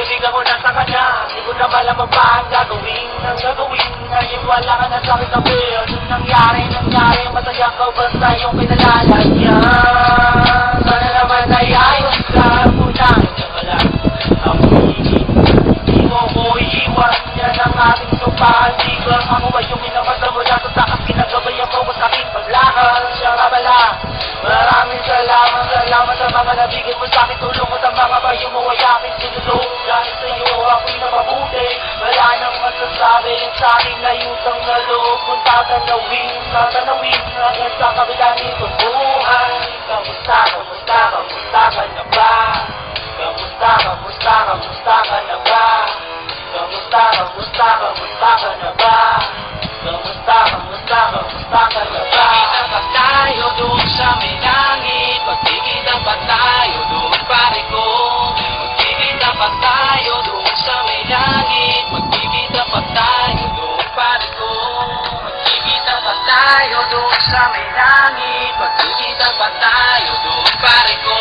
Kaibigan ko nasa kanya, hindi ko na malamang pa ang gagawin. Ngayon wala ka na sa akin tabi. Anong nangyari, masaya ka basta yung kinalala niya. Sana naman ay ayos ka, kulang ka lang. Ako hindi mo ko iiwan, yan ang ating supasigan. Ako ba yung minamata mo na sa takas, kinagabayan mo sa aking paglakad. Siya nga pala, maraming salamat sa mga nabigay mo sa akin. Tulong mo sa mga bayo mo ay aking sinulong. Dahil sa'yo ako'y napabuti, wala nang masasabi sa aking layutang na loob kung tatanawin hanggang sa kabila nitong buhay. Kamusta ka na ba? Kamusta ka na ba? Kamusta ka na ba? Kamusta ka na ba? Magkikita pa tayo doon sa may langit, magkikita pa tayo doon pare ko. Magkikita pa tayo doon sa may langit, magkikita pa tayo doon pare ko. Magkikita pa tayo doon sa may langit, magkikita pa tayo doon pare ko.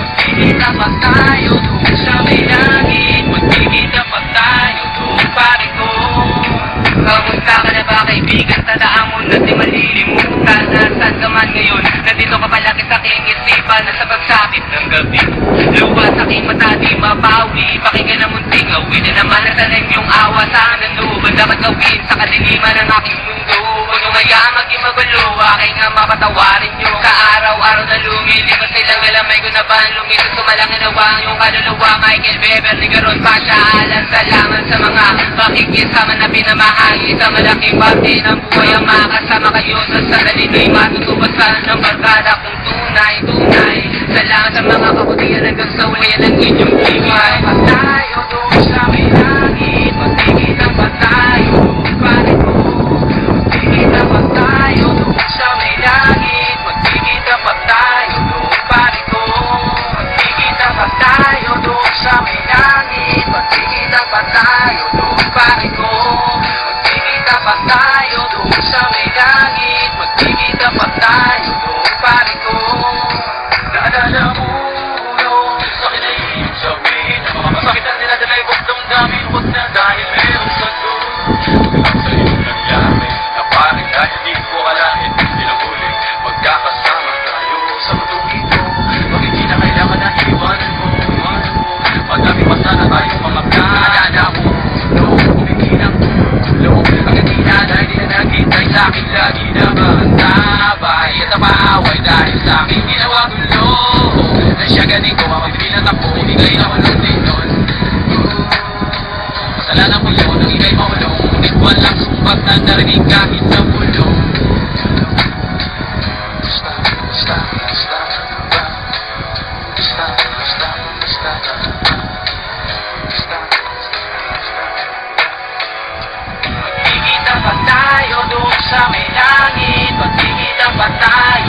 Magkikita pa tayo doon sa may langit, magkikita pa tayo doon pare ko. Kamusta ka na ba kaibigan? Tandaan mo na di malilimutan. Nasaan ka man ngayon? Nandito ka palagi sa aking isipan. Nasa pagsapit ng gabi, lupa sa aking mata di mabawi. Pakinggan ang munting awin na naman natanan yung awa sa akin ng loob. Ang dapat gawin sa kadiliman ng aking mundo. Huwag nyo hayaan maging magulo, aking nga mapatawarin nyo. Kaaraw-araw na lumilipas silang galamay ko na ba ang lumitas. Sumalangin nawang yung kaluluwa. Michael Weber, Ligaron, Pasha, Alan. Salamat sa mga makikisama na pinamahal. Isang malaking parte ng buhay ang makasama kayo sa sandali na'y matutubasan ng barkada kung tunay. Salamat sa mga kabutihan hanggang sa ulayan ng inyong bigay. Tayo doon sa may langit, magkikita pa tayo doon pare ko. Magkikita pa tayo doon sa may langit, magkikita pa tayo doon pare ko. Magkikita pa tayo doon sa may langit, magkikita pa tayo doon pare ko. Magkikita pa tayo doon sa may langit, magkikita pa tayo doon pare ko. Naalala mo yun, sa akin ay iyong sabihin na mga masakit ang dinadalay kong damdamin. Huwag na dahil merong sagot. Huwag lang sa iyong nangyari na parang dahil di ko kalahin. Tinanguling magkakasama tayo sa mundong ito. Bakit di na kailangan na iwanan mo? Madami pa sana tayong mga kaalala mo. Kumikinang tulong, bakit di na dahil di na naghintay sa akin lagi na maantabay at napaaway dahil sa aking ginawa gulo. Na siya ganito, mapagpilat ako, hindi kayo nakulong din nun. Kasalanan ko yun, nang ikay maulong, ngunit walang sumbat na narinig kahit sa pulong. Basta ka na ba? Basta ka na ba? Magkikita pa tayo doon sa may langit, magkikita pa tayo